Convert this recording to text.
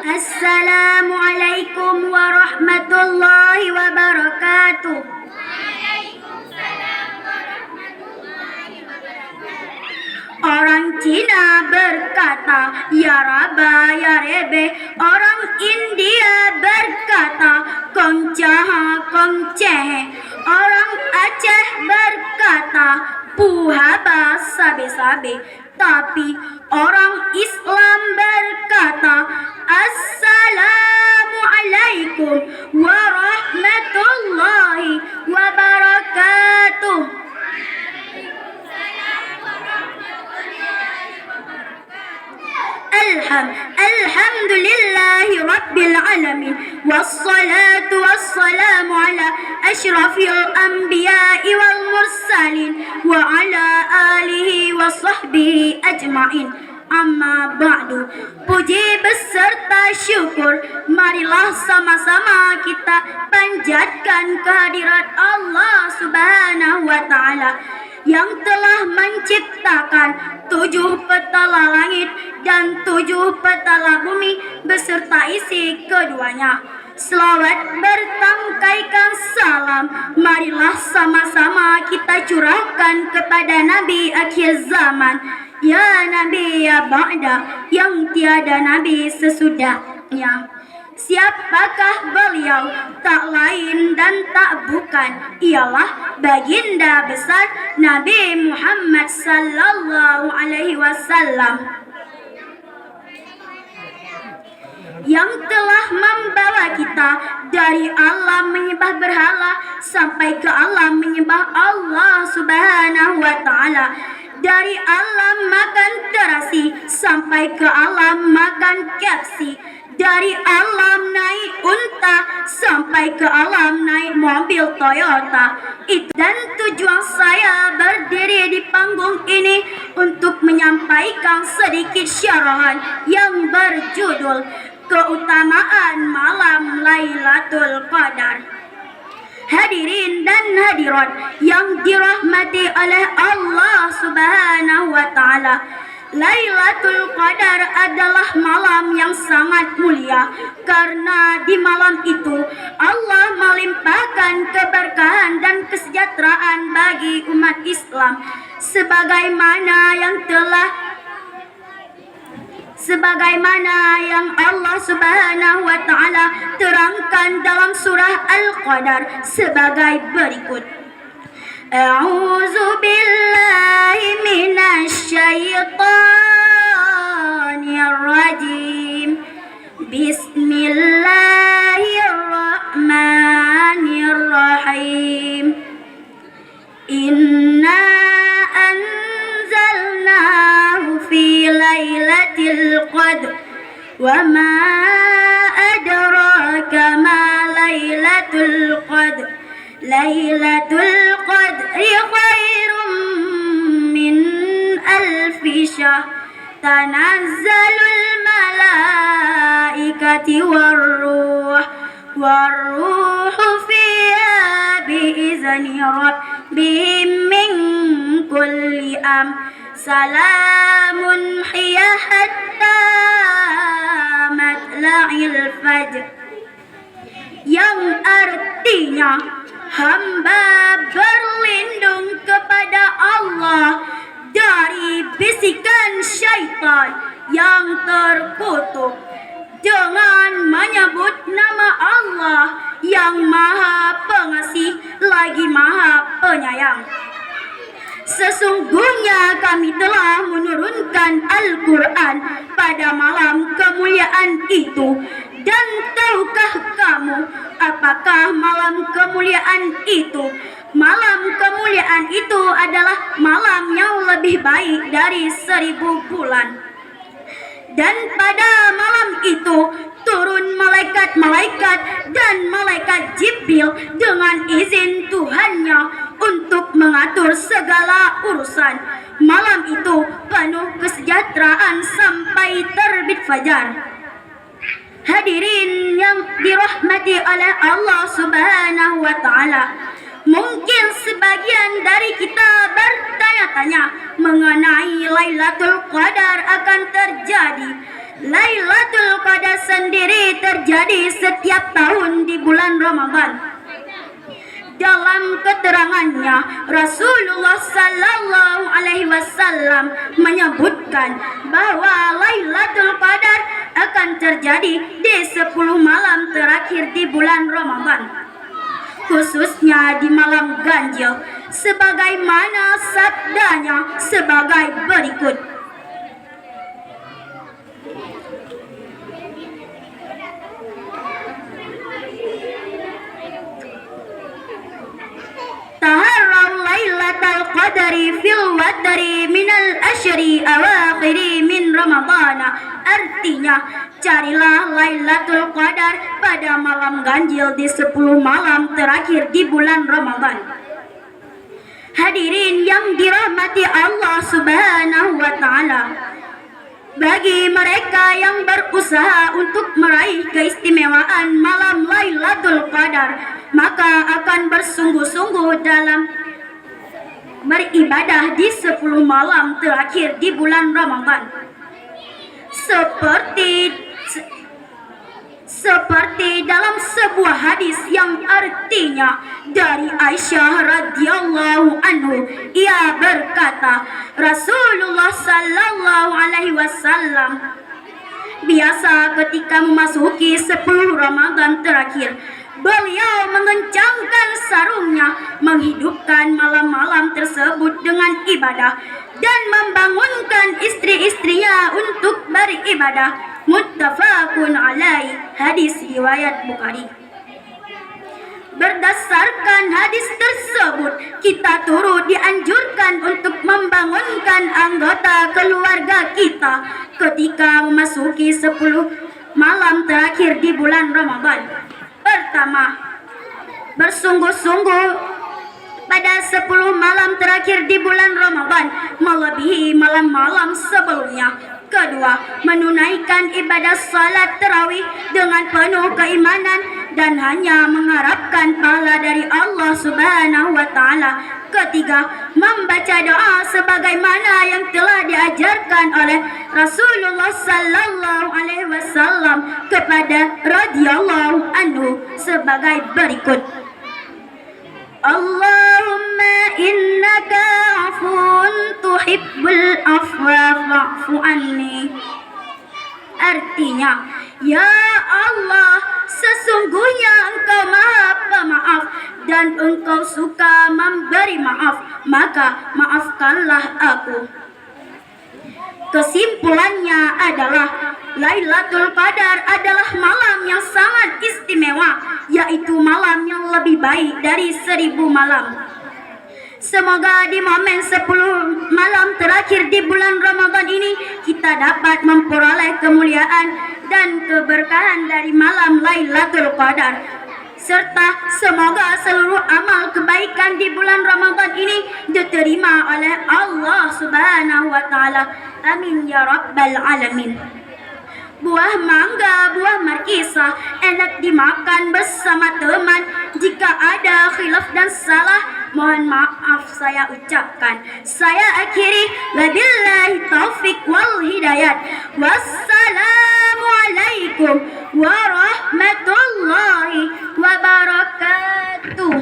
Assalamualaikum warahmatullahi wabarakatuh. Orang Cina berkata, ya raba, ya rebe. Orang India berkata, kong caha, kong cehe. Orang Aceh berkata, puhaba, sabe sabe. Tapi orang Islam berkata, Assalamualaikum warahmatullahi wabarakatuh. Alhamdulillahi Rabbil Alamin. Wassalatu wassalamu ala ashrafil anbiya'i wal mursalin wa ala alihi wa sahbihi ajma'in. Amma ba'du. Puji beserta syukur, marilah sama-sama kita panjatkan kehadirat Allah Subhanahu wa ta'ala yang telah menciptakan 7 petala langit dan 7 petala bumi beserta isi keduanya. Selawat bertangkaikan salam, marilah sama-sama kita curahkan kepada Nabi akhir zaman, ya Nabi ya ba'da, yang tiada Nabi sesudahnya. Siapakah beliau? Tak lain dan tak bukan, ialah baginda besar Nabi Muhammad sallallahu alaihi wasallam, yang telah membawa kita dari alam menyembah berhala sampai ke alam menyembah Allah Subhanahu wa ta'ala, dari alam makan terasi sampai ke alam makan kapsi, dari alam naik unta sampai ke alam naik mobil Toyota. Dan tujuan saya berdiri di panggung ini untuk menyampaikan sedikit syarahan yang berjudul Keutamaan Malam Lailatul Qadar. Hadirin dan hadirat yang dirahmati oleh Allah Subhanahu wa ta'ala, Lailatul Qadar adalah malam yang sangat mulia karena di malam itu Allah melimpahkan keberkahan dan kesejahteraan bagi umat Islam sebagaimana yang Allah Subhanahu wa ta'ala terangkan dalam surah Al-Qadar sebagai berikut. A'udzu billahi minasy syaithanir rajim. Bismillahirrahmanirrahim. Inna anzalnahu fi lailatul qadr wa ma adraka ma lailatul qadr. Lailatul Qadri khairum min alfi syahr. Tanazzalul malaikati warruh fiha biizni rabbihim min kulli Salamun hiya hatta matla'il fajr, yang artinya hamba berlindung kepada Allah dari bisikan syaitan yang terkutuk dengan menyebut nama Allah yang Maha Pengasih lagi Maha Penyayang. Sesungguhnya kami telah menurunkan Al-Quran pada malam kemuliaan itu. Dan tahukah kamu apakah malam kemuliaan itu? Malam kemuliaan itu adalah malam yang lebih baik dari 1000 bulan. Dan pada malam itu turun malaikat-malaikat dan malaikat Jibril dengan izin Tuhannya untuk mengatur segala urusan. Malam itu penuh kesejahteraan sampai terbit fajar. Hadirin yang dirahmati oleh Allah Subhanahu wa ta'ala, mungkin sebagian dari kita bertanya-tanya mengenai Lailatul Qadar akan terjadi. Lailatul Qadar tersendiri terjadi setiap tahun di bulan Ramadan. Dalam keterangannya, Rasulullah Sallallahu Alaihi Wasallam menyebutkan bahwa Lailatul Qadar akan terjadi di 10 malam terakhir di bulan Ramadan, khususnya di malam ganjil, sebagaimana sabdanya sebagai berikut. Taharraw lailatal qadari fil wadri minal asyri awakhiri min Ramadana. Artinya, carilah Lailatul Qadar pada malam ganjil di 10 malam terakhir di bulan Ramadan. Hadirin yang dirahmati Allah Subhanahu wa Ta'ala, bagi mereka yang berusaha untuk meraih keistimewaan malam Lailatul Qadar, maka akan bersungguh-sungguh dalam beribadah di 10 malam terakhir di bulan Ramadan. Seperti dalam sebuah hadis yang artinya dari Aisyah radhiyallahu anhu, ia berkata, Rasulullah sallallahu alaihi wasallam biasa ketika memasuki 10 Ramadan terakhir, beliau mengencangkan sarungnya, menghidupkan malam-malam tersebut dengan ibadah dan membangunkan istri-istrinya untuk beribadah. Muttafaqun alaih, hadis riwayat Bukhari. Berdasarkan hadis tersebut, kita turut dianjurkan untuk membangunkan anggota keluarga kita ketika memasuki 10 malam terakhir di bulan Ramadan. Pertama, bersungguh-sungguh pada 10 malam terakhir di bulan Ramadan, melebihi malam-malam sebelumnya. Kedua, menunaikan ibadah salat tarawih dengan penuh keimanan dan hanya mengharapkan pahala dari Allah Subhanahu wa Ta'ala. Ketiga, membaca doa sebagaimana yang telah diajarkan oleh Rasulullah Sallallahu Alaihi Wasallam kepada radhiyallahu anhu sebagai berikut. Allahumma innaka afun tuhibbul afwa fa'fu anni. Artinya, ya Allah, sesungguhnya Engkau Maha Pemaaf dan Engkau suka memberi maaf, maka maafkanlah aku. Kesimpulannya adalah Lailatul Qadar adalah malam yang sangat istimewa, yaitu malam yang lebih baik dari 1000 malam. Semoga di momen 10 malam terakhir di bulan Ramadan ini kita dapat memperoleh kemuliaan dan keberkahan dari malam Lailatul Qadar, serta semoga seluruh amal kebaikan di bulan Ramadan ini diterima oleh Allah Subhanahu wa Ta'ala. Amin ya rabbal alamin. Buah mangga, buah markisa enak dimakan bersama teman. Jika ada khilaf dan salah, mohon maaf saya ucapkan. Saya akhiri, wabillahi taufik wal hidayat. Wassalamualaikum warahmatullahi wabarakatuh.